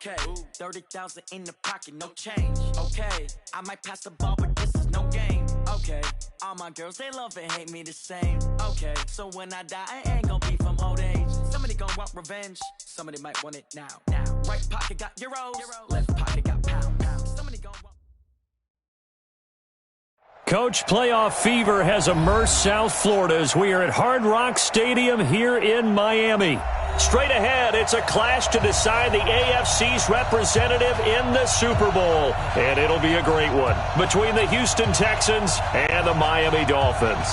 Okay, 30,000 in the pocket, no change. Okay, I might pass the ball, but this is no game. Okay, all my girls, they love and hate me the same. Okay, so when I die, I ain't gonna be from old age. Somebody gon' want revenge, somebody might want it now. Right pocket got euros, left pocket got pounds. Somebody gon' want... Coach, playoff fever has immersed South Florida as we are at Hard Rock Stadium here in Miami. Straight ahead, it's a clash to decide the AFC's representative in the Super Bowl. And it'll be a great one between the Houston Texans and the Miami Dolphins.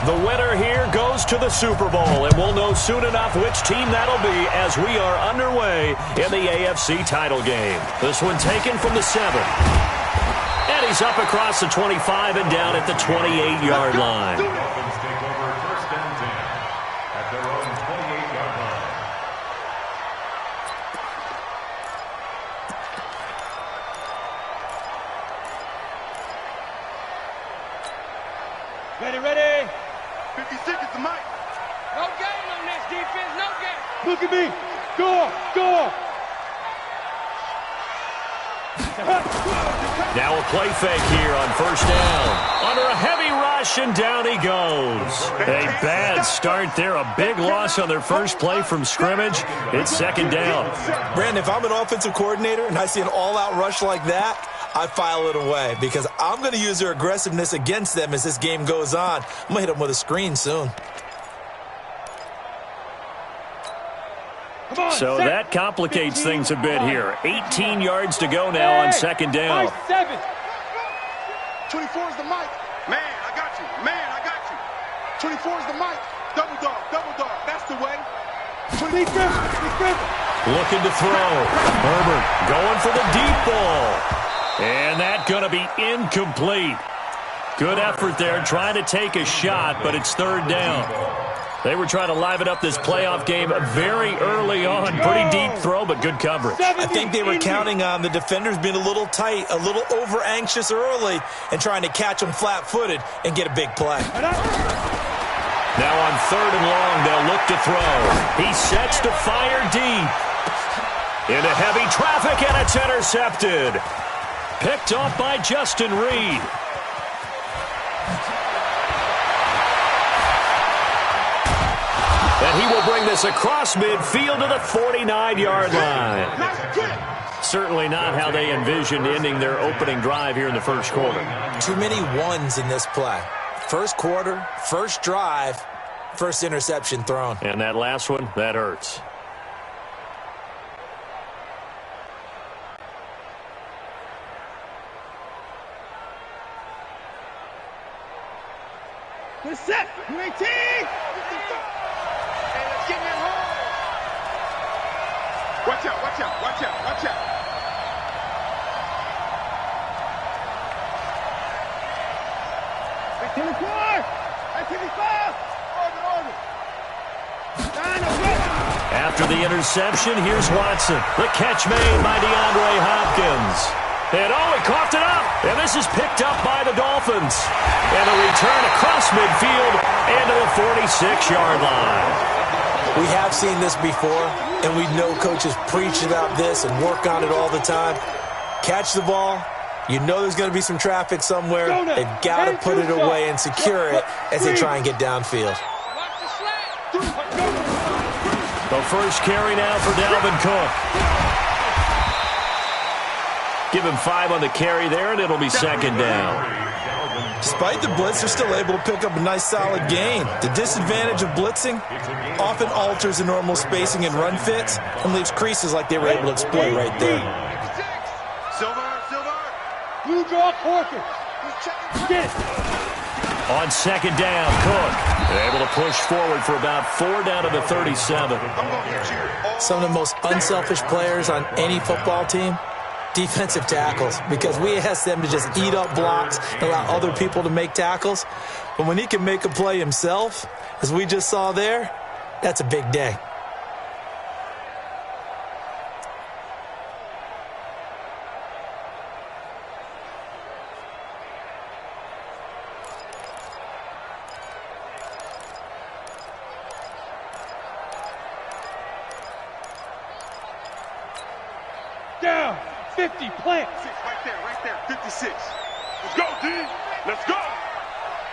The winner here goes to the Super Bowl, and we'll know soon enough which team that'll be as we are underway in the AFC title game. This one taken from the 7. And he's up across the 25 and down at the 28-yard line. Dolphins take over first and 10 at their own 28-yard line. Ready. 50 seconds to Mike. No game on this defense, no game. Look at me. Go. Now a play fake here on first down. Under a heavy rush, and down he goes. A bad start there. A big loss on their first play from scrimmage. It's second down. Brandon, if I'm an offensive coordinator and I see an all-out rush like that, I file it away because I'm going to use their aggressiveness against them as this game goes on. I'm going to hit them with a screen soon. So that complicates things a bit here. 18 yards to go now on second down. 24 is the mic. Man, I got you. 24 is the mic. Double dog. That's the way. Looking to throw. Herbert going for the deep ball. And that's going to be incomplete. Good effort there trying to take a shot, but it's third down. They were trying to liven up this playoff game very early on. Pretty deep throw, but good coverage. I think they were counting on the defenders being a little tight, a little over-anxious early, and trying to catch them flat-footed and get a big play. Now on third and long, they'll look to throw. He sets to fire deep. Into heavy traffic, and it's intercepted. Picked off by Justin Reed. And he will bring this across midfield to the 49-yard line. Certainly not how they envisioned ending their opening drive here in the first quarter. Too many ones in this play. First quarter, first drive, first interception thrown. And that last one, that hurts. Good set. UAT. Watch out. After the interception, here's Watson. The catch made by DeAndre Hopkins. And he coughed it up. And this is picked up by the Dolphins. And a return across midfield and to the 46-yard line. We have seen this before, and we know coaches preach about this and work on it all the time. Catch the ball. You know there's going to be some traffic somewhere. They've got to put it away and secure it as they try and get downfield. The first carry now for Dalvin Cook. Give him 5 on the carry there, and it'll be second down. Despite the blitz, they're still able to pick up a nice, solid gain. The disadvantage of blitzing often alters the normal spacing and run fits and leaves creases like they were able to exploit right there. Silver. Blue draw, Corker. Get it. On second down, Cook able to push forward for about 4 down to the 37. Some of the most unselfish players on any football team, defensive tackles, because we ask them to just eat up blocks and allow other people to make tackles. But when he can make a play himself, as we just saw there, that's a big day. down. 50, plant. 6, right there, 56. Let's go, D. Let's go.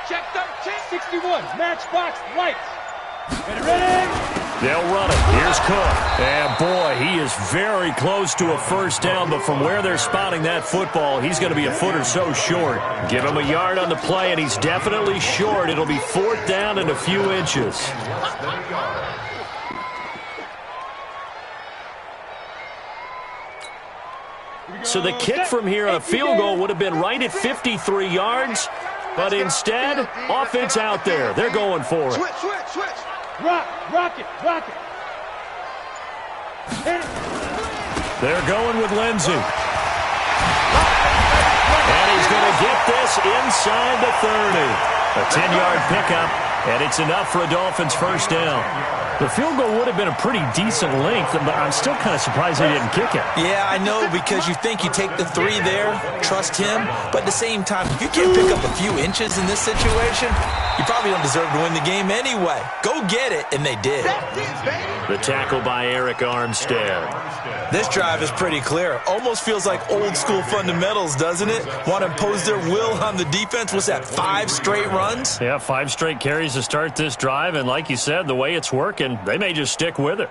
Check 13. 61, matchbox, lights. Get ready. They'll run it. Here's Cook. And boy, he is very close to a first down, but from where they're spotting that football, he's going to be a foot or so short. Give him a yard on the play, and he's definitely short. It'll be 4th down and a few inches. So the kick from here on a field goal would have been right at 53 yards, but instead, offense out there. They're going for it. Switch. Rock it. Hit it. They're going with Lindsey. And he's going to get this inside the 30. A 10-yard pickup, and it's enough for a Dolphins first down. The field goal would have been a pretty decent length, but I'm still kind of surprised they didn't kick it. Yeah, I know, because you think you take the 3 there, trust him, but at the same time, if you can't pick up a few inches in this situation, you probably don't deserve to win the game anyway. Go get it, and they did. The tackle by Eric Armstead. This drive is pretty clear. Almost feels like old-school fundamentals, doesn't it? Want to impose their will on the defense? What's that, 5 straight runs? Yeah, 5 straight carries to start this drive, and like you said, the way it's working, they may just stick with it.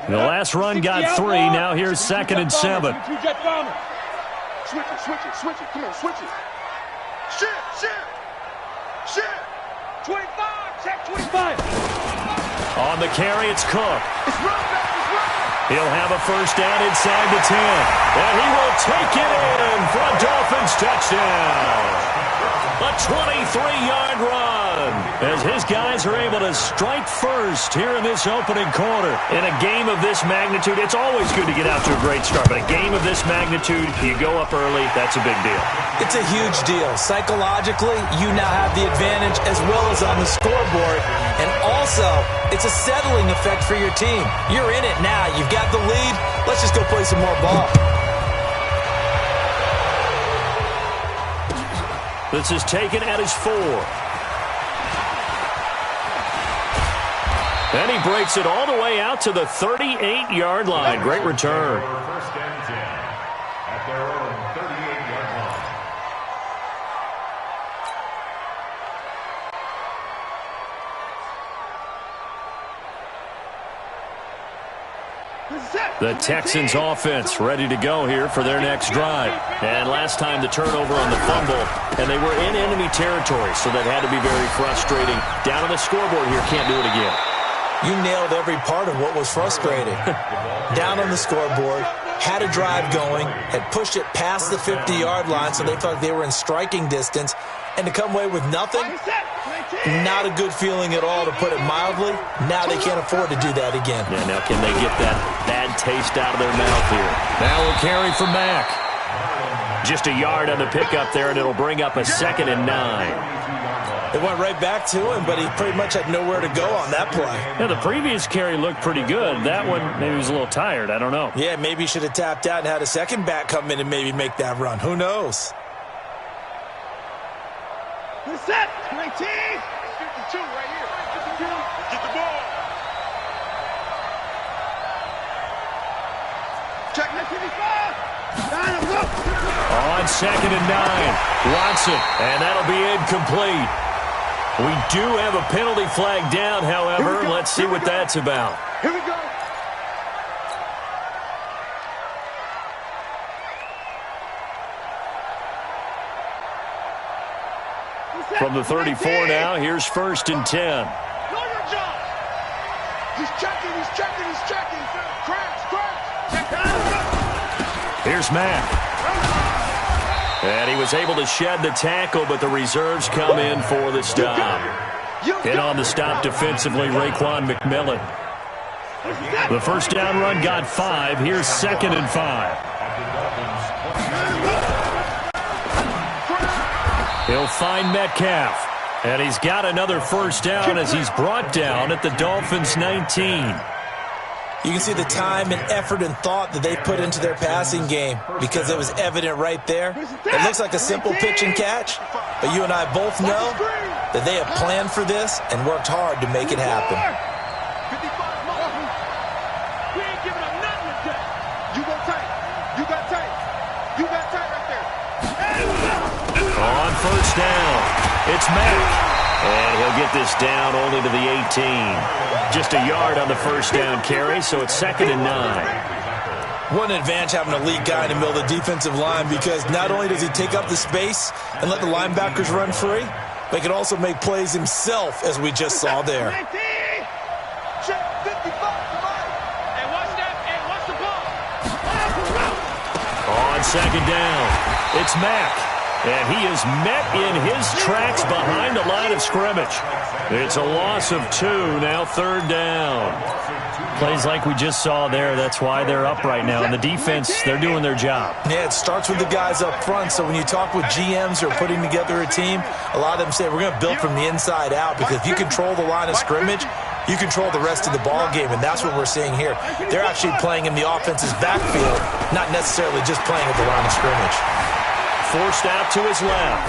The last run got 3. Now here's 2nd and 7. Switch it. Come on, switch it. Shit. 25, check 25. On the carry, it's Cook. It's run back. He'll have a first down inside the 10. And he will take it in for a Dolphins touchdown. A 23-yard run as his guys are able to strike first here in this opening quarter. In a game of this magnitude, it's always good to get out to a great start, but a game of this magnitude, you go up early, that's a big deal. It's a huge deal. Psychologically, you now have the advantage as well as on the scoreboard. And also, it's a settling effect for your team. You're in it now. You've got the lead. Let's just go play some more ball. This is taken at his 4. And he breaks it all the way out to the 38-yard line. Great return. First and 10 at their own 38-yard line. The Texans offense ready to go here for their next drive. And last time the turnover on the fumble, and they were in enemy territory, so that had to be very frustrating. Down on the scoreboard here, can't do it again. You nailed every part of what was frustrating. Down on the scoreboard, had a drive going, had pushed it past the 50-yard line so they felt like they were in striking distance, and to come away with nothing, not a good feeling at all, to put it mildly. Now they can't afford to do that again. Yeah, now can they get that bad taste out of their mouth here? Now we'll carry for Mack. Just a yard on the pickup there, and it'll bring up a 2nd and 9. It went right back to him, but he pretty much had nowhere to go on that play. Yeah, the previous carry looked pretty good. That one, maybe he was a little tired. I don't know. Yeah, maybe he should have tapped out and had a second back come in and maybe make that run. Who knows? Set. 19. 52 right here. 52. Get the ball. Check 55. 9, go. On 2nd and 9. Watson, and that'll be incomplete. We do have a penalty flag down, however. Let's see what that's about. Here we go. From the 34 now, here's 1st and 10. Know your job. He's checking. Crash. Here's Mack. And he was able to shed the tackle, but the reserves come in for the stop. And on the stop defensively, Raekwon McMillan. The first down run got 5. Here's 2nd and 5. He'll find Metcalf. And he's got another first down as he's brought down at the Dolphins' 19. You can see the time and effort and thought that they put into their passing game because it was evident right there. It looks like a simple pitch and catch, but you and I both know that they have planned for this and worked hard to make it happen. down. It's Mack. And he'll get this down only to the 18. Just a yard on the first down carry, so it's 2nd and 9. What an advantage having a lead guy in the middle of the defensive line, because not only does he take up the space and let the linebackers run free, but he can also make plays himself, as we just saw there. On 2nd down, it's Mack. And he is met in his tracks behind the line of scrimmage. It's a loss of 2, now 3rd down. Plays like we just saw there, that's why they're up right now. And the defense, they're doing their job. Yeah, it starts with the guys up front. So when you talk with GMs who are putting together a team, a lot of them say we're going to build from the inside out, because if you control the line of scrimmage, you control the rest of the ball game, and that's what we're seeing here. They're actually playing in the offense's backfield, not necessarily just playing at the line of scrimmage. Forced out to his left.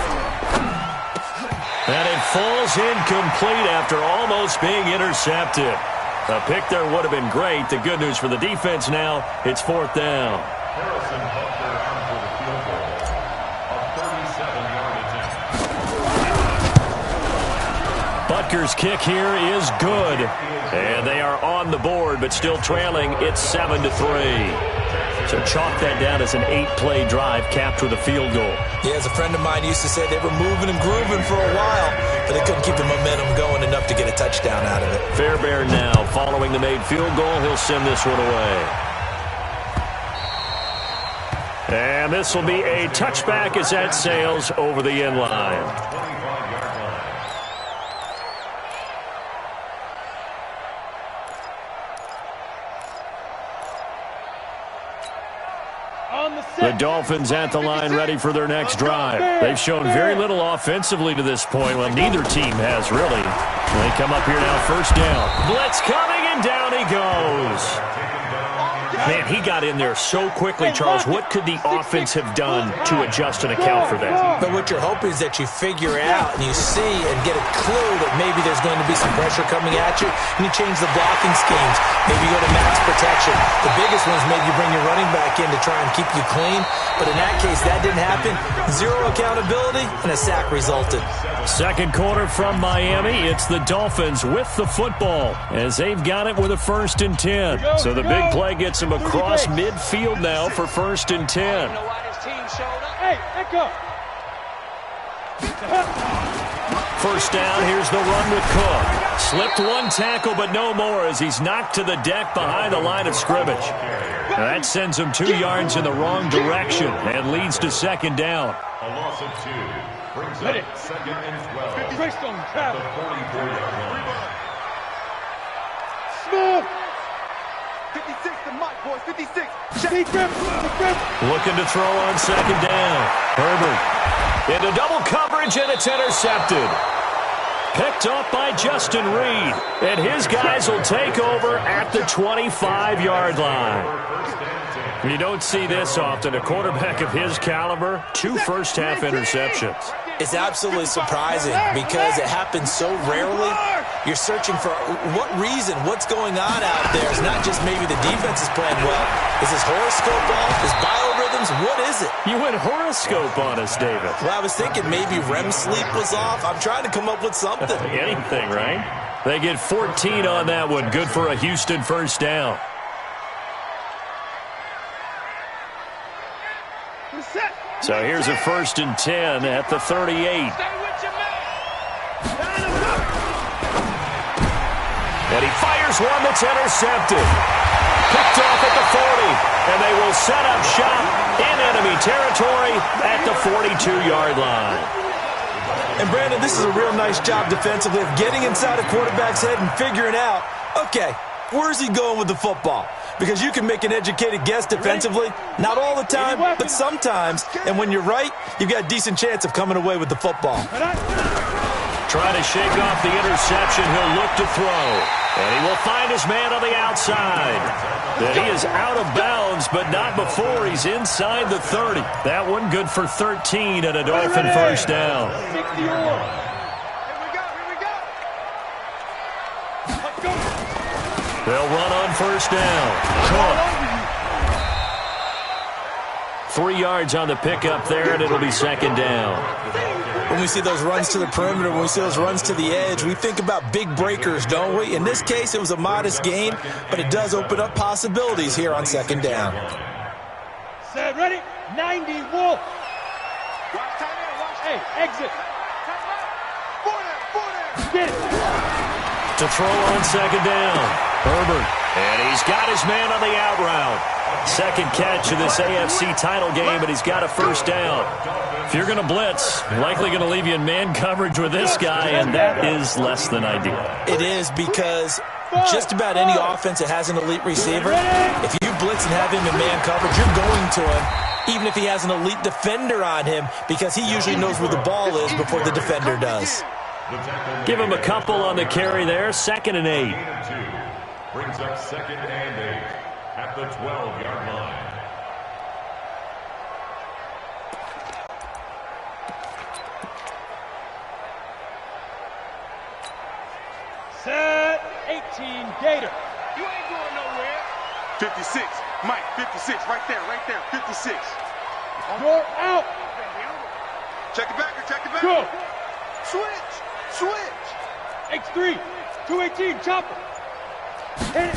And it falls incomplete after almost being intercepted. A pick there would have been great. The good news for the defense now, it's 4th down. Harrison Butker on for the field goal of 37 yardage. Butker's kick here is good. And they are on the board, but still trailing. It's 7-3. So chalk that down as an 8-play drive capped with a field goal. Yeah, as a friend of mine used to say, they were moving and grooving for a while, but they couldn't keep the momentum going enough to get a touchdown out of it. Fairbairn now, following the made field goal, he'll send this one away. And this will be a touchback as that sails over the end line. The Dolphins at the line ready for their next drive. They've shown very little offensively to this point. Well, neither team has, really. They come up here now, 1st down. Blitz coming, and down he goes. Man, he got in there so quickly, Charles. What could the offense have done to adjust and account for that? But what you're hoping is that you figure out and you see and get a clue that maybe there's going to be some pressure coming at you, and you change the blocking schemes. Maybe you go to max protection. The biggest one is maybe you bring your running back in to try and keep you clean. But in that case, that didn't happen. 0 accountability, and a sack resulted. 2nd quarter from Miami. It's the Dolphins with the football as they've got it with a 1st and 10. So the big play gets them across midfield now for 1st and 10. Hey, let go. 1st down, here's the run with Cook. Slipped one tackle, but no more as he's knocked to the deck behind the line of scrimmage. Now that sends him 2 yards in the wrong direction and leads to 2nd down. A loss of 2 brings up 2nd and 12. Greystone At travel. the 44-yard line. Smooth. 56 to Mike, boys. 56. Deep grip. Deep grip. Looking to throw on 2nd down. Herbert into double coverage, and it's intercepted. Picked off by Justin Reed, and his guys will take over at the 25-yard line. You don't see this often. A quarterback of his caliber, 2 first-half interceptions. It's absolutely surprising because it happens so rarely. You're searching for what reason, what's going on out there. It's not just maybe the defense is playing well. Is his horoscope off? Is biorhythms? What is it? You went horoscope on us, David. Well, I was thinking maybe REM sleep was off. I'm trying to come up with something. Anything, right? They get 14 on that one. Good for a Houston 1st down. So here's a 1st and 10 at the 38. And he fires one that's intercepted. Picked off at the 40. And they will set up shop in enemy territory at the 42-yard line. And Brandon, this is a real nice job defensively of getting inside a quarterback's head and figuring out, okay, where's he going with the football? Because you can make an educated guess defensively. Not all the time, but sometimes. And when you're right, you've got a decent chance of coming away with the football. Trying to shake off the interception. He'll look to throw. And he will find his man on the outside. That he is out of bounds, but not before he's inside the 30. That one good for 13 and a Dolphin 1st down. 60 Here we go. They'll run on 1st down. Cook. 3 yards on the pickup there, and it'll be second down. When we see those runs to the perimeter, when we see those runs to the edge, we think about big breakers, don't we? In this case, it was a modest gain, but it does open up possibilities here on second down. Set, ready, 90, Wolf. Hey, exit. Get it. To throw on second down, Herbert. And he's got his man on the out route. Second catch of this AFC title game, and he's got a first down. If you're going to blitz, likely going to leave you in man coverage with this guy, and that is less than ideal. It is, because just about any offense that has an elite receiver, if you blitz and have him in man coverage, you're going to him, even if he has an elite defender on him, because he usually knows where the ball is before the defender does. Give him a couple on the carry there. 2nd and 8. Brings up 2nd and 8 at the 12-yard line. Set, 18, Gator. You ain't going nowhere. 56, Mike, 56, right there, 56. You're out. Check it back, check it back. Go. Switch. X3, 218, chopper. Hit it.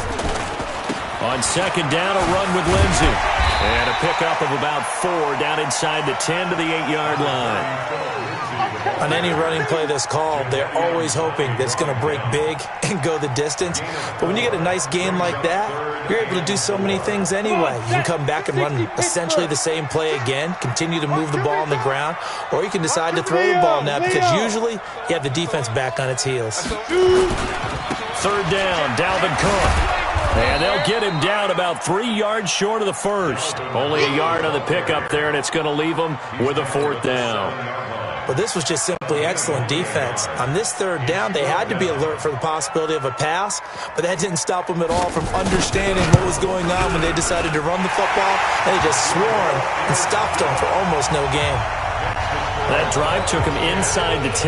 On second down, a run with Lindsey. And a pickup of about 4 down inside the 10 to the 8-yard line. On any running play that's called, they're always hoping that it's going to break big and go the distance. But when you get a nice gain like that, you're able to do so many things anyway. You can come back and run essentially the same play again, continue to move the ball on the ground, or you can decide to throw the ball now, because usually you have the defense back on its heels. 3rd down, Dalvin Cook. And they'll get him down about 3 yards short of the first. Only a yard on the pickup there, and it's going to leave him with a 4th down. But this was just simply excellent defense. On this 3rd down, they had to be alert for the possibility of a pass, but that didn't stop them at all from understanding what was going on when they decided to run the football. They just swarmed and stopped them for almost no gain. That drive took him inside the 10.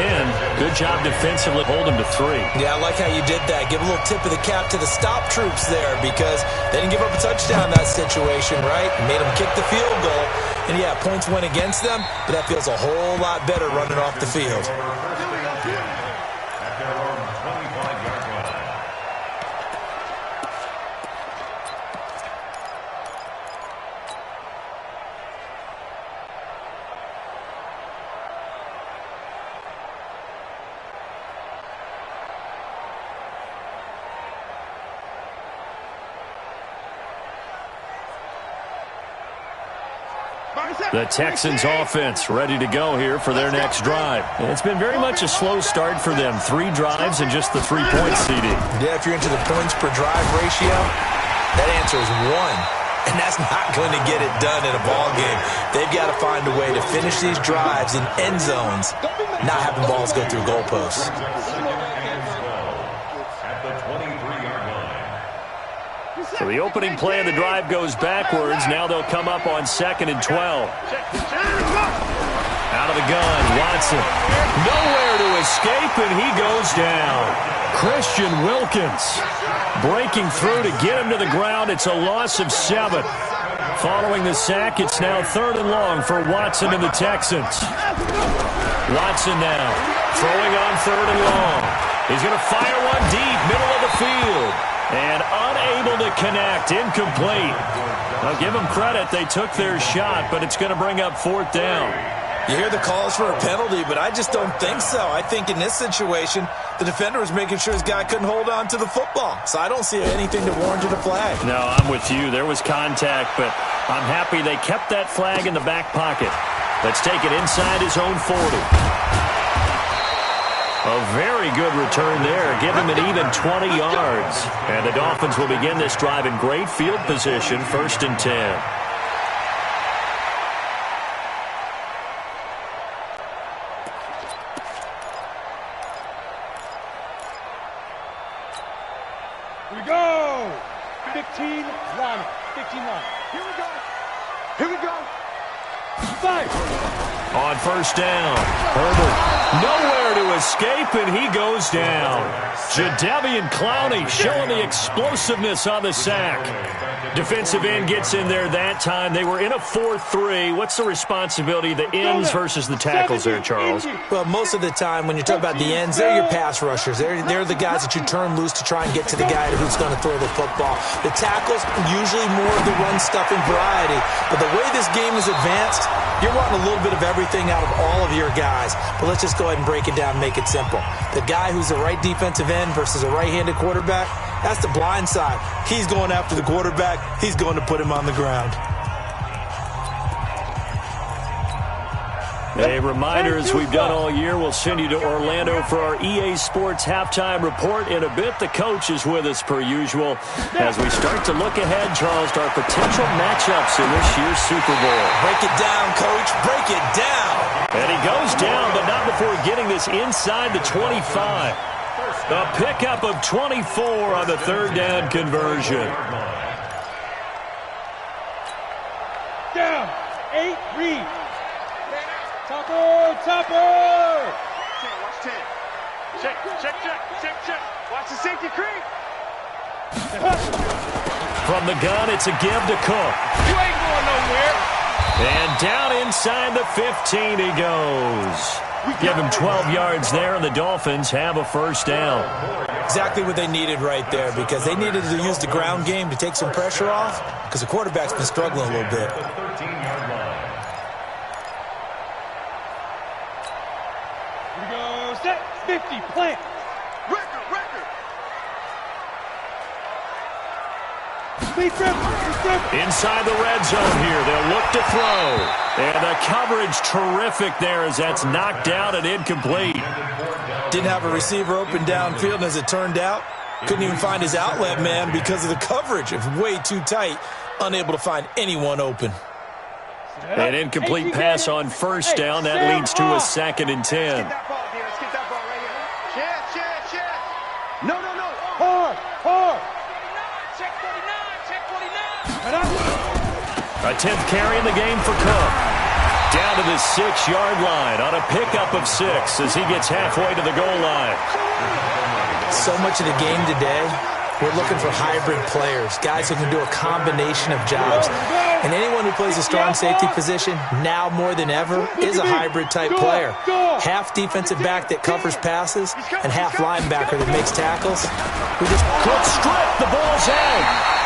Good job defensively, hold him to 3. Yeah, I like how you did that. Give a little tip of the cap to the stop troops there, because they didn't give up a touchdown in that situation, right? Made them kick the field goal. And yeah, points went against them, but that feels a whole lot better running off the field. The Texans offense ready to go here for their next drive. And it's been very much a slow start for them. 3 drives and just the 3-point CD. Yeah, if you're into the points per drive ratio, that answer is 1. And that's not going to get it done in a ball game. They've got to find a way to finish these drives in end zones, not having balls go through goalposts. So the opening play of the drive goes backwards. Now they'll come up on 2nd and 12. Out of the gun, Watson. Nowhere to escape, and he goes down. Christian Wilkins breaking through to get him to the ground. It's a loss of 7. Following the sack, it's now 3rd and long for Watson and the Texans. Watson now throwing on 3rd and long. He's going to fire one deep, middle of the field. And unable to connect, incomplete. I'll give them credit. They took their shot, but it's going to bring up 4th down. You hear the calls for a penalty, but I just don't think so. I think in this situation, the defender was making sure his guy couldn't hold on to the football. So I don't see anything that warranted a flag. No, I'm with you. There was contact, but I'm happy they kept that flag in the back pocket. Let's take it inside his own 40. A very good return there. Give him an even 20 yards. And the Dolphins will begin this drive in great field position, 1st and 10. Here we go. 15 line. 15 line. Here we go. 5. On first down, Herbert nowhere to escape, and he goes down. Jadeveon Clowney showing the explosiveness on the sack. Defensive end gets in there that time. They were in a 4-3. What's the responsibility of the ends versus the tackles there, Charles? Well, most of the time when you talk about the ends, they're your pass rushers. They're the guys that you turn loose to try and get to the guy who's going to throw the football. The tackles, usually more of the run-stuffing variety. But the way this game is advanced, you're wanting a little bit of everything out of all of your guys. But let's just go ahead and break it down and make it simple. The guy who's the right defensive end versus a right-handed quarterback, that's the blind side. He's going after the quarterback. He's going to put him on the ground. A reminder, as we've done all year, we'll send you to Orlando for our EA Sports halftime report. In a bit, the coach is with us per usual as we start to look ahead, Charles, to our potential matchups in this year's Super Bowl. Break it down, Coach. Break it down. And he goes down, but not before getting this inside the 25. A pickup of 24 on the third down conversion. Down. 8, read. Topper, Topper! 10, watch 10. Check. Watch the safety creep. From the gun, it's a give to Cook. You ain't going nowhere. And down inside the 15 he goes. Give him 12 yards there, and the Dolphins have a first down. Exactly what they needed right there, because they needed to use the ground game to take some pressure off, because the quarterback's been struggling a little bit. Here we go. Set. 50. Plant. Record. Inside the red zone here. They'll look to throw. And the coverage terrific there as that's knocked out and incomplete. Didn't have a receiver open downfield, and as it turned out, couldn't even find his outlet man because of the coverage. It was way too tight, unable to find anyone open. An incomplete pass on first down. That leads to a 2nd and 10. Let's get that ball right here. Chance. No. Hard. A 10th carry in the game for Cook. Down to the 6-yard line on a pickup of 6 as he gets halfway to the goal line. So much of the game today, we're looking for hybrid players, guys who can do a combination of jobs. And anyone who plays a strong safety position, now more than ever, is a hybrid type player. Half defensive back that covers passes and half linebacker that makes tackles. Cook stripped. The ball's out.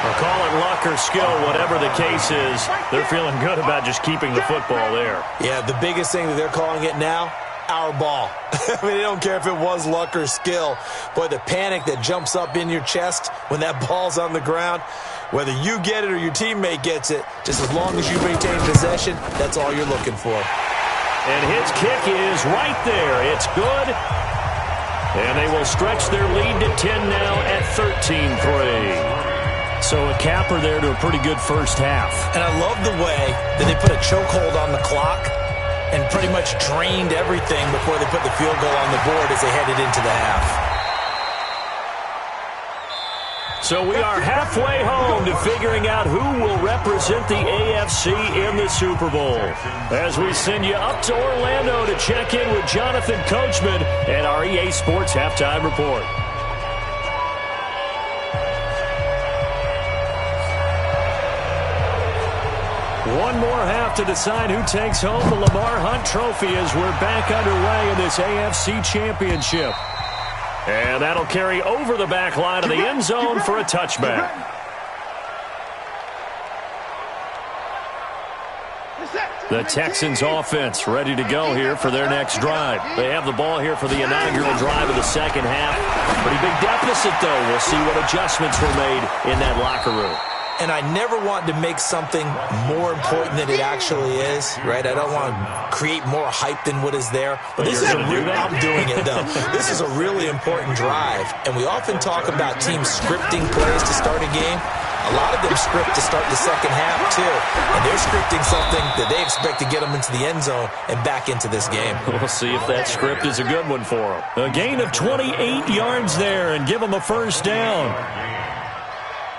Or call it luck or skill, whatever the case is. They're feeling good about just keeping the football there. Yeah, the biggest thing that they're calling it now, our ball. I mean, they don't care if it was luck or skill. Boy, the panic that jumps up in your chest when that ball's on the ground, whether you get it or your teammate gets it, just as long as you maintain possession, that's all you're looking for. And his kick is right there. It's good. And they will stretch their lead to 10 now at 13-3. So a capper there to a pretty good first half. And I love the way that they put a chokehold on the clock and pretty much drained everything before they put the field goal on the board as they headed into the half. So we are halfway home to figuring out who will represent the AFC in the Super Bowl. As we send you up to Orlando to check in with Jonathan Coachman and our EA Sports Halftime Report. One more half to decide who takes home the Lamar Hunt Trophy as we're back underway in this AFC Championship. And that'll carry over the back line of the end zone for a touchback. The Texans offense ready to go here for their next drive. They have the ball here for the inaugural drive of the second half. Pretty big deficit, though. We'll see what adjustments were made in that locker room. And I never want to make something more important than it actually is, right? I don't want to create more hype than what is there. But this is I'm doing it, though. This is a really important drive. And we often talk about teams scripting plays to start a game. A lot of them script to start the second half, too. And they're scripting something that they expect to get them into the end zone and back into this game. We'll see if that script is a good one for them. A gain of 28 yards there and give them a first down.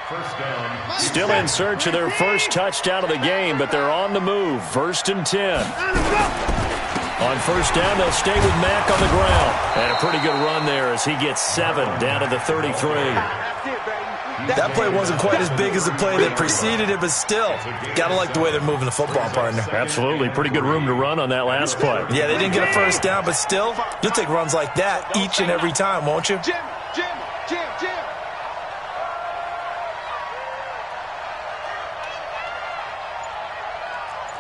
First down. Still in search of their first touchdown of the game, but they're on the move. 1st and 10. On first down, they'll stay with Mack on the ground. And a pretty good run there as he gets 7 down to the 33. That play wasn't quite as big as the play that preceded it, but still, gotta like the way they're moving the football, partner. Absolutely. Pretty good room to run on that last play. Yeah, they didn't get a first down, but still, you'll take runs like that each and every time, won't you? Jim.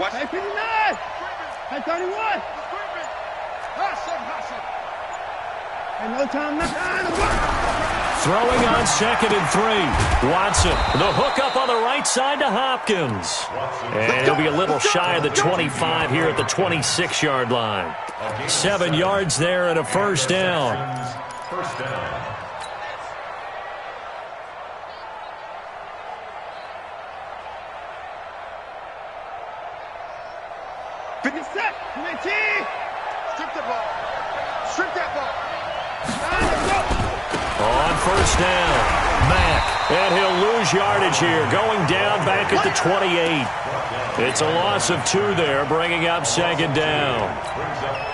Watch. Hey, 59. Hey, 31. Hey, no time. Throwing on 2nd and 3. Watson, the hook up on the right side to Hopkins. And he'll be a little shy of the 25 here at the 26-yard line. 7 yards there and a first down. First down. On first down, Mack, and he'll lose yardage here, going down back at the 28. It's a loss of 2 there, bringing up 2nd down.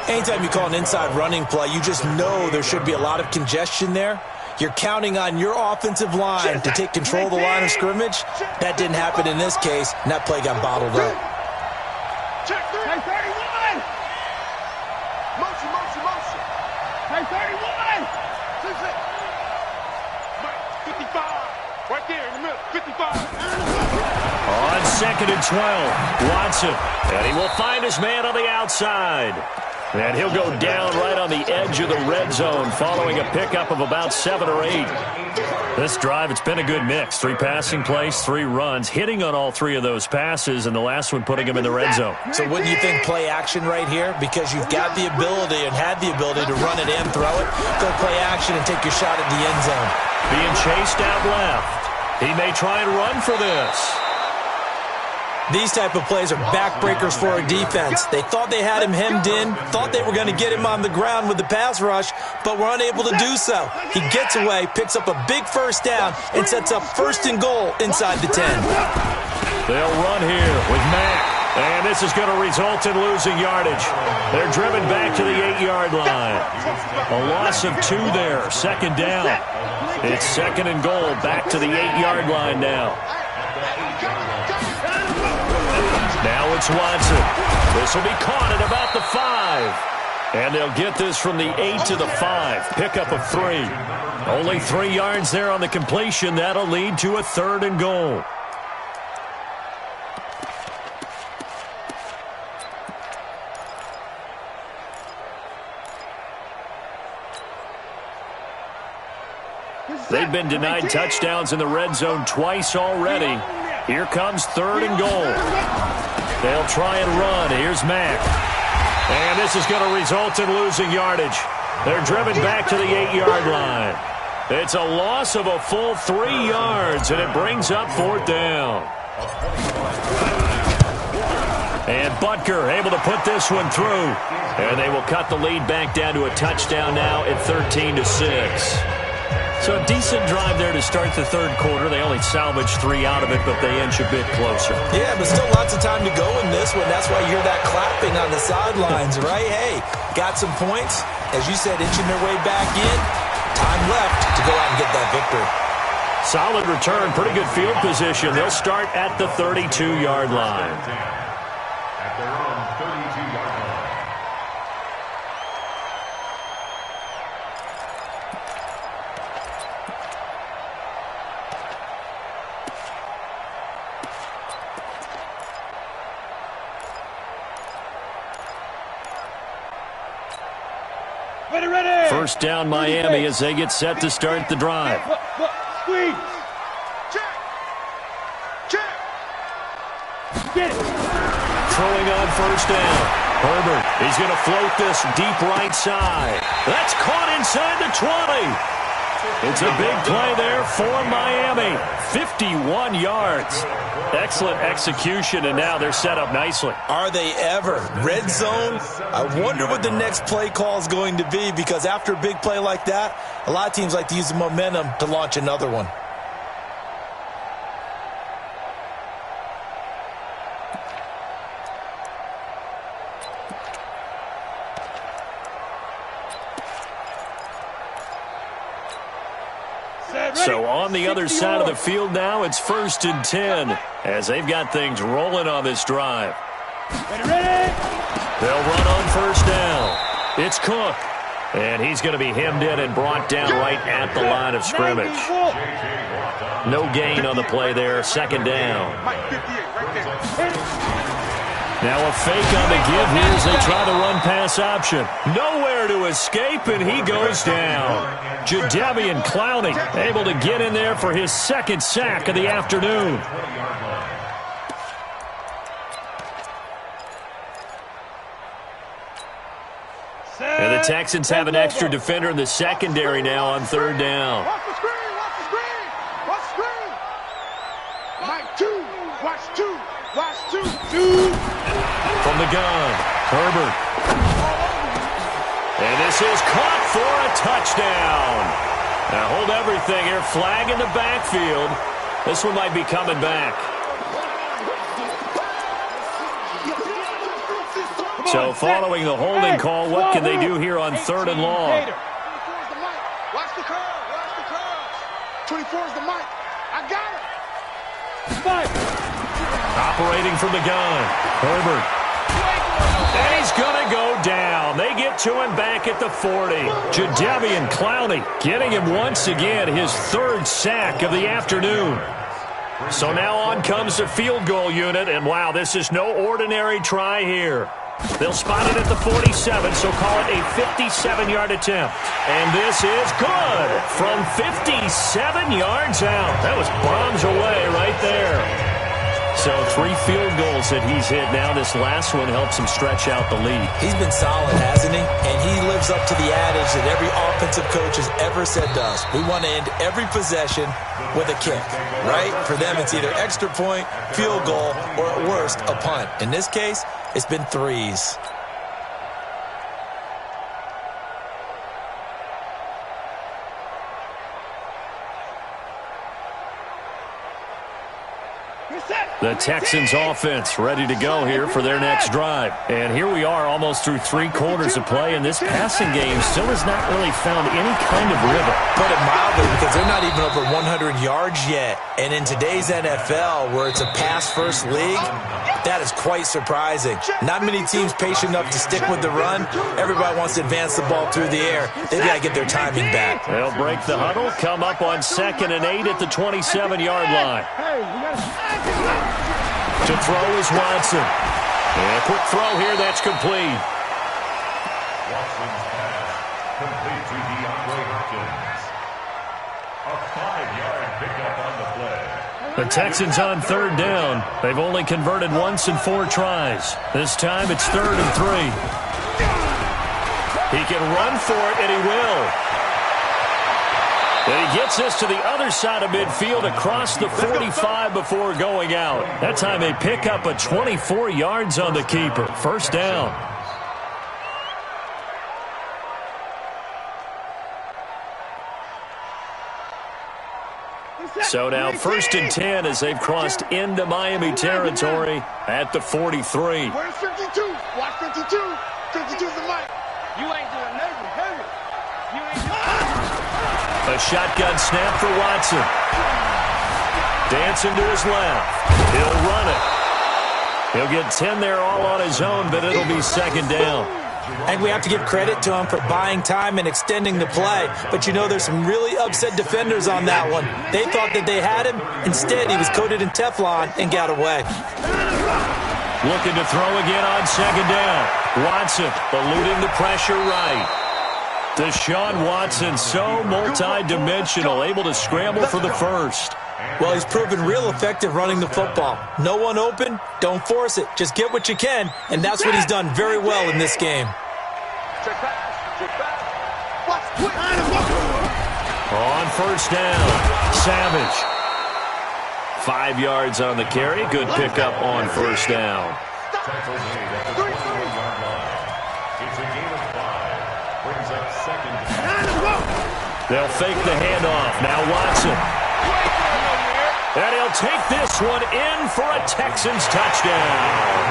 Anytime you call an inside running play, you just know there should be a lot of congestion there. You're counting on your offensive line to take control of the line of scrimmage. That didn't happen in this case, and that play got bottled up. Check 3. Hey, 31. Motion. Hey, 31. 55. Right there in the middle. 55. On 2nd and 12, Watson. And he will find his man on the outside. And he'll go down right on the edge of the red zone following a pickup of about 7 or 8. This drive, it's been a good mix. 3 passing plays, 3 runs, hitting on all 3 of those passes, and the last one putting him in the red zone. So wouldn't you think play action right here? Because you've got the ability and had the ability to run it and throw it. Go play action and take your shot at the end zone. Being chased out left. He may try and run for this. These type of plays are backbreakers for a defense. They thought they had him hemmed in, thought they were going to get him on the ground with the pass rush, but were unable to do so. He gets away, picks up a big first down, and sets up 1st and goal inside the 10. They'll run here with Mack, and this is going to result in losing yardage. They're driven back to the 8-yard line. A loss of 2 there, 2nd down. It's 2nd and goal, back to the 8-yard line now. Now it's Watson. This will be caught at about the 5. And they'll get this from the 8 to the 5. Pickup of 3. Only 3 yards there on the completion. That'll lead to a 3rd and goal. They've been denied touchdowns in the red zone twice already. Here comes 3rd and goal. They'll try and run. Here's Mack. And this is going to result in losing yardage. They're driven back to the 8-yard line. It's a loss of a full 3 yards, and it brings up 4th down. And Butker able to put this one through. And they will cut the lead back down to a touchdown now at 13-6. So a decent drive there to start the 3rd quarter. They only salvaged 3 out of it, but they inch a bit closer. Yeah, but still lots of time to go in this one. That's why you hear that clapping on the sidelines, right? Hey, got some points. As you said, inching their way back in. Time left to go out and get that victory. Solid return, pretty good field position. They'll start at the 32-yard line. At their own 32-yard line. Ready. First down Miami as they get set to start the drive. Squeeze. Check. Get it. Throwing on first down. Herbert, he's going to float this deep right side. That's caught inside the 20. It's a big play there for Miami. 51 yards. Excellent execution, and now they're set up nicely. Are they ever? Red zone? I wonder what the next play call is going to be, because after a big play like that, a lot of teams like to use the momentum to launch another one. So on the other side of the field now, it's 1st and 10 as they've got things rolling on this drive. Ready. They'll run on 1st down. It's Cook. And he's going to be hemmed in and brought down right at the line of scrimmage. No gain on the play there. 2nd down. Now a fake on the give here as they try the run-pass option. Nowhere to escape, and he goes down. Jadeveon Clowney able to get in there for his 2nd sack of the afternoon. And the Texans have an extra defender in the secondary now on 3rd down. Watch the screen, watch the screen, watch the screen. Mike 2, watch 2, watch 2. From the gun, Herbert. And this is caught for a touchdown. Now hold everything here. Flag in the backfield. This one might be coming back. So following the holding call, what can they do here on 3rd and long? 24 is the mic. Watch the curve, watch the curve. 24 is the mic. I got it. Operating from the gun, Herbert. And he's going to go down. They get to him back at the 40. Jadeveon Clowney getting him once again his 3rd sack of the afternoon. So now on comes the field goal unit, and wow, this is no ordinary try here. They'll spot it at the 47, so call it a 57-yard attempt. And this is good from 57 yards out. That was bombs away right there. So 3 field goals that he's hit now. This last one helps him stretch out the lead. He's been solid, hasn't he? And he lives up to the adage that every offensive coach has ever said to us. We want to end every possession with a kick, right? For them, it's either extra point, field goal, or at worst, a punt. In this case, it's been 3s. The Texans offense ready to go here for their next drive. And here we are almost through 3 quarters of play, and this passing game still has not really found any kind of rhythm. Put it mildly, because they're not even over 100 yards yet. And in today's NFL, where it's a pass-first league, that is quite surprising. Not many teams patient enough to stick with the run. Everybody wants to advance the ball through the air. They've got to get their timing back. They'll break the huddle, come up on 2nd and 8 at the 27-yard line. To throw is Watson. And a quick throw here, that's complete. Watson's pass complete to DeAndre Hopkins. A 5-yard pickup on the play. The Texans on 3rd down. They've only converted once in 4 tries. This time it's 3rd and 3. He can run for it, and he will. And he gets this to the other side of midfield across the 45 before going out. That time they pick up a 24 yards on the keeper. 1st down. So now 1st and 10 as they've crossed into Miami territory at the 43. Where's 52? Watch 52. 52's the mic. You ain't doing nothing, heavy. You ain't doing A shotgun snap for Watson. Dancing to his left. He'll run it. He'll get 10 there all on his own, but it'll be 2nd down. And we have to give credit to him for buying time and extending the play. But you know, there's some really upset defenders on that one. They thought that they had him. Instead, he was coated in Teflon and got away. Looking to throw again on 2nd down. Watson eluding the pressure right. Deshaun Watson, so multi-dimensional, able to scramble for the 1st. Well, he's proven real effective running the football. No one open, don't force it. Just get what you can, and that's what he's done very well in this game. On 1st down, Savage. 5 yards on the carry. Good pickup on 1st down. It's a gain of 5. Brings up 2nd down. They'll fake the handoff. Now Watson. And he'll take this one in for a Texans touchdown.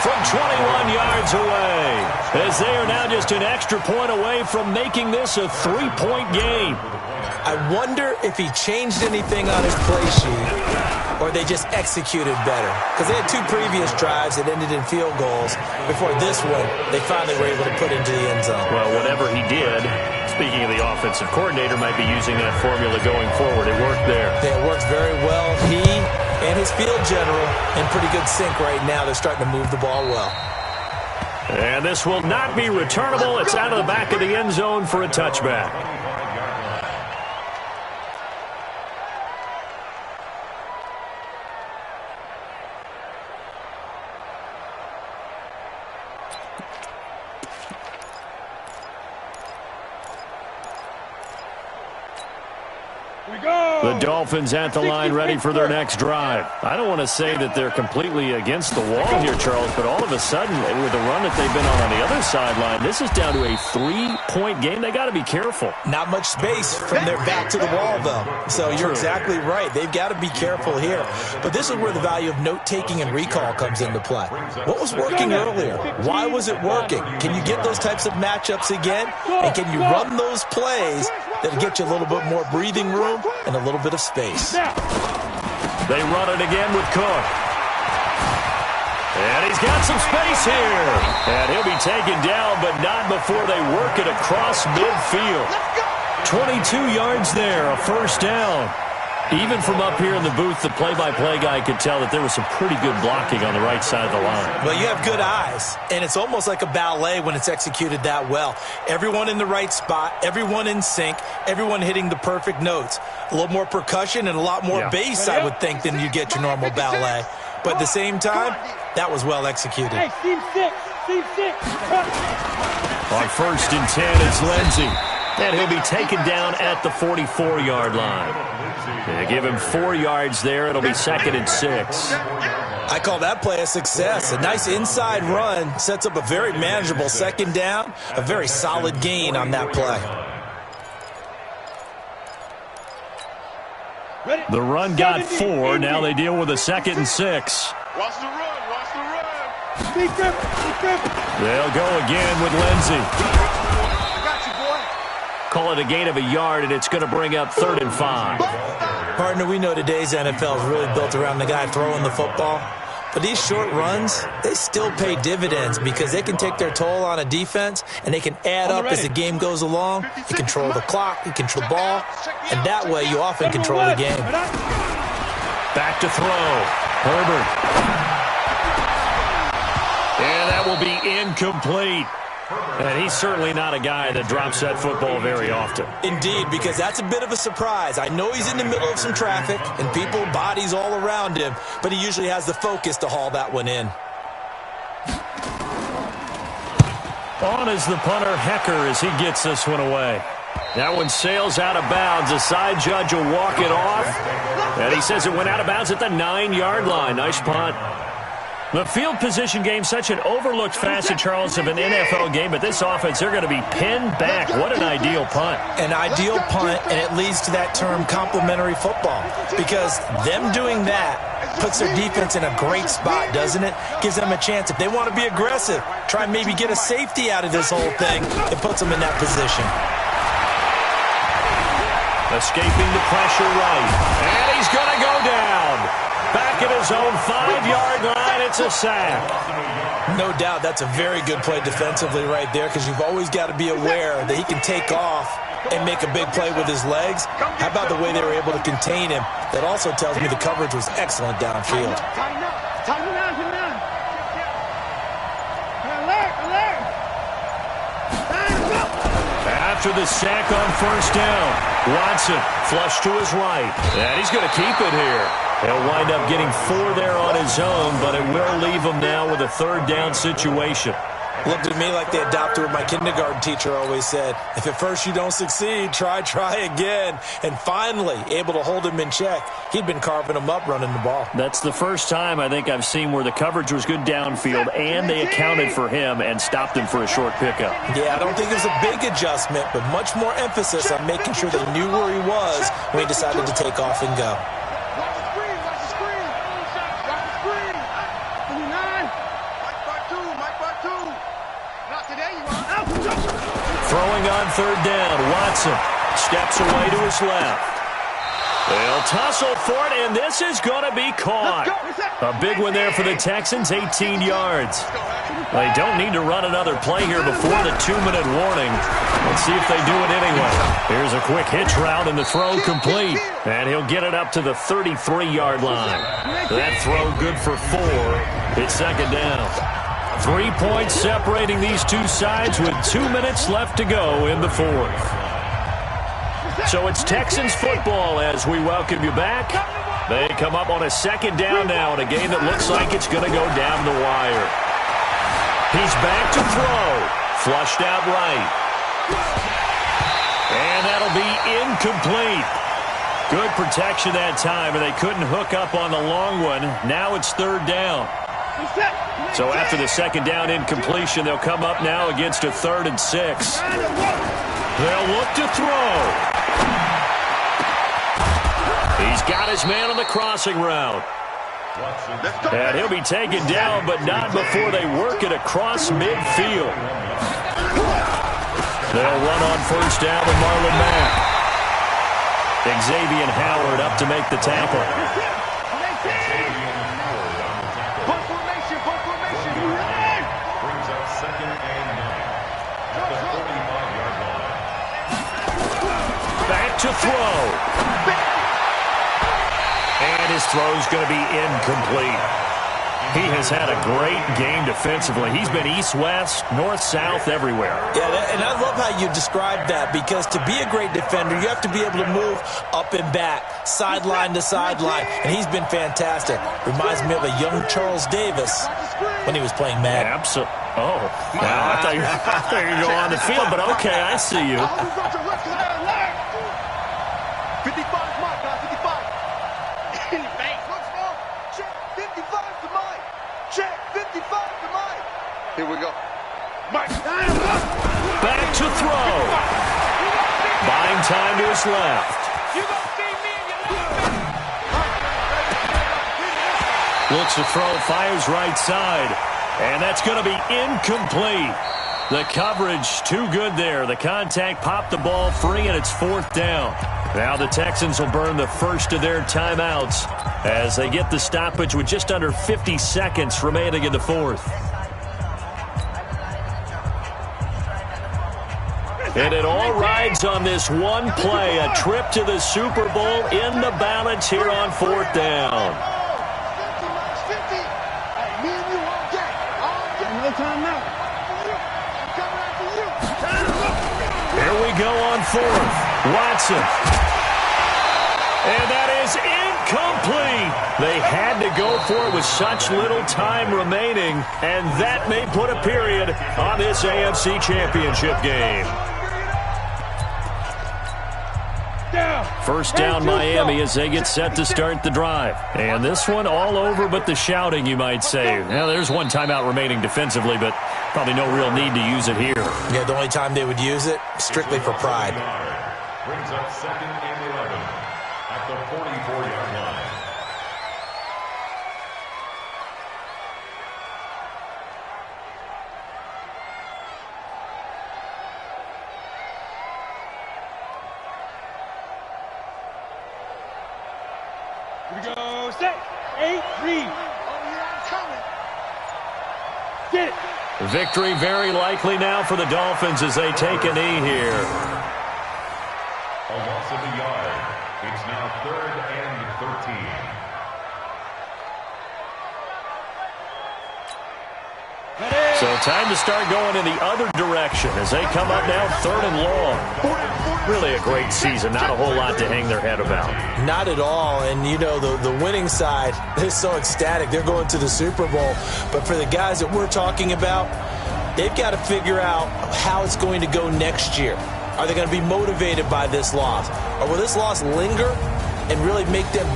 from 21 yards away, as they are now just an extra point away from making this a 3-point game. I wonder if he changed anything on his play sheet or they just executed better. Because they had 2 previous drives that ended in field goals. Before this one, they finally were able to put into the end zone. Well, whatever he did, speaking of the offensive coordinator, might be using that formula going forward. It worked there. Yeah, it worked very well. He and his field general in pretty good sync right now. They're starting to move the ball well. And this will not be returnable. It's out of the back of the end zone for a touchback. The Dolphins at the line ready for their next drive. I don't want to say that they're completely against the wall here, Charles, but all of a sudden, with the run that they've been on the other sideline, this is down to a 3-point game. They got to be careful. Not much space from their back to the wall, though. So you're exactly right. They've got to be careful here. But this is where the value of note-taking and recall comes into play. What was working earlier? Why was it working? Can you get those types of matchups again? And can you run those plays that'll get you a little bit more breathing room and a little bit of space? They run it again with Cook. And he's got some space here. And he'll be taken down, but not before they work it across midfield. 22 yards there, a first down. Even from up here in the booth, the play-by-play guy could tell that there was some pretty good blocking on the right side of the line. Well, you have good eyes, and it's almost like a ballet when it's executed that well. Everyone in the right spot, everyone in sync, everyone hitting the perfect notes. A little more percussion and a lot more bass, I would think, than you get your normal ballet. But at the same time, that was well executed. Hey, Team 6. On 1st and 10, it's Lindsey. And he'll be taken down at the 44-yard line. They give him 4 yards there. It'll be 2nd and 6. I call that play a success. A nice inside run sets up a very manageable 2nd down. A very solid gain on that play. The run got 4. Now they deal with a 2nd and 6. Watch the run. They'll go again with Lindsey. Call it a gain of a yard, and it's going to bring up 3rd and 5. Partner, we know today's NFL is really built around the guy throwing the football. But these short runs, they still pay dividends because they can take their toll on a defense, and they can add up as the game goes along. You control the clock, you control the ball, and that way you often control the game. Back to throw. Herbert. And that will be incomplete. And he's certainly not a guy that drops that football very often. Indeed, because that's a bit of a surprise. I know he's in the middle of some traffic and people, bodies all around him, but he usually has the focus to haul that one in. On is the punter, Hecker, as he gets this one away. That one sails out of bounds. The side judge will walk it off. And he says it went out of bounds at the 9-yard line. Nice punt. The field position game, such an overlooked facet, Charles, of an NFL game, but this offense, they're going to be pinned back. What an ideal punt. An ideal punt, and it leads to that term complementary football, because them doing that puts their defense in a great spot, doesn't it? Gives them a chance. If they want to be aggressive, try and maybe get a safety out of this whole thing, it puts them in that position. Escaping the pressure right, and he's going to go down. Back at his own 5-yard line, it's a sack. No doubt that's a very good play defensively right there, because you've always got to be aware that he can take off and make a big play with his legs. How about the way they were able to contain him? That also tells me the coverage was excellent downfield. After the sack on 1st down, Watson flush to his right, and he's going to keep it here. He'll wind up getting 4 there on his own, but it will leave him now with a 3rd down situation. Looked at me like they adopted what my kindergarten teacher always said. If at first you don't succeed, try again. And finally, able to hold him in check. He'd been carving him up running the ball. That's the first time I think I've seen where the coverage was good downfield and they accounted for him and stopped him for a short pickup. Yeah, I don't think it was a big adjustment, but much more emphasis on making sure they knew where he was when he decided to take off and go. Throwing on third down, Watson steps away to his left. They'll tussle for it, and this is going to be caught. A big one there for the Texans, 18 yards. They don't need to run another play here before the 2-minute warning. Let's see if they do it anyway. Here's a quick hitch route, and the throw complete. And he'll get it up to the 33-yard line. That throw good for 4. It's second down. 3 points separating these two sides with 2 minutes left to go in the fourth. So it's Texans football as we welcome you back. They come up on a second down now in a game that looks like it's going to go down the wire. He's back to throw. Flushed out right. And that'll be incomplete. Good protection that time, and they couldn't hook up on the long one. Now it's third down. So after the second down incompletion, they'll come up now against a 3rd and 6. They'll look to throw. He's got his man on the crossing route. And he'll be taken down, but not before they work it across midfield. They'll run on first down with Marlon Mack. Xavier Howard up to make the tackle. Brings up 2nd and 9 at the 45-yard line. Back to throw. And his throw's going to be incomplete. He has had a great game defensively. He's been east-west, north-south, everywhere. Yeah, and I love how you described that, because to be a great defender, you have to be able to move up and back, sideline to sideline, and he's been fantastic. Reminds me of a young Charles Davis when he was playing Madden. Absolutely. Oh, now I thought you were going on the field, but okay, I see you. 55 Mike, guys, 55. In the face. Looks wrong. Check 55 to Mike. Check 55 to Mike. Here we go. Mike. Back to throw. Buying time to his left. You gonna see me in your left. Looks to throw, fires right side. And that's going to be incomplete. The coverage too good there. The contact popped the ball free, and it's 4th down. Now the Texans will burn the first of their timeouts as they get the stoppage with just under 50 seconds remaining in the fourth. And it all rides on this one play, a trip to the Super Bowl in the balance here on 4th down. 50. Hey, me and you all day. No time now. Here we go on 4th. Watson. And that is incomplete. They had to go for it with such little time remaining, and that may put a period on this AFC Championship game. First down Miami as they get set to start the drive. And this one all over but the shouting, you might say. Now, there's one timeout remaining defensively, but probably no real need to use it here. Yeah, the only time they would use it, strictly for pride. Brings up 2nd and 11 at the 44-yard line. Here we go. Set. 8, read. Get it. Victory very likely now for the Dolphins as they take a knee here. A loss of a yard. It's now 3rd and 13. So time to start going in the other direction as they come up now 3rd and long. Really a great season. Not a whole lot to hang their head about. Not at all. And, you know, the winning side, they're so ecstatic. They're going to the Super Bowl. But for the guys that we're talking about, they've got to figure out how it's going to go next year. Are they going to be motivated by this loss? Or will this loss linger and really make them,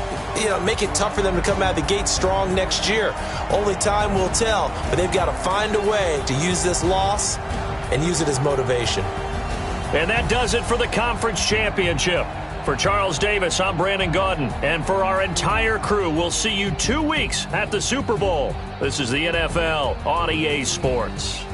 make it tough for them to come out of the gate strong next year? Only time will tell, but they've got to find a way to use this loss and use it as motivation. And that does it for the conference championship. For Charles Davis, I'm Brandon Gaudin. And for our entire crew, we'll see you 2 weeks at the Super Bowl. This is the NFL on EA Sports.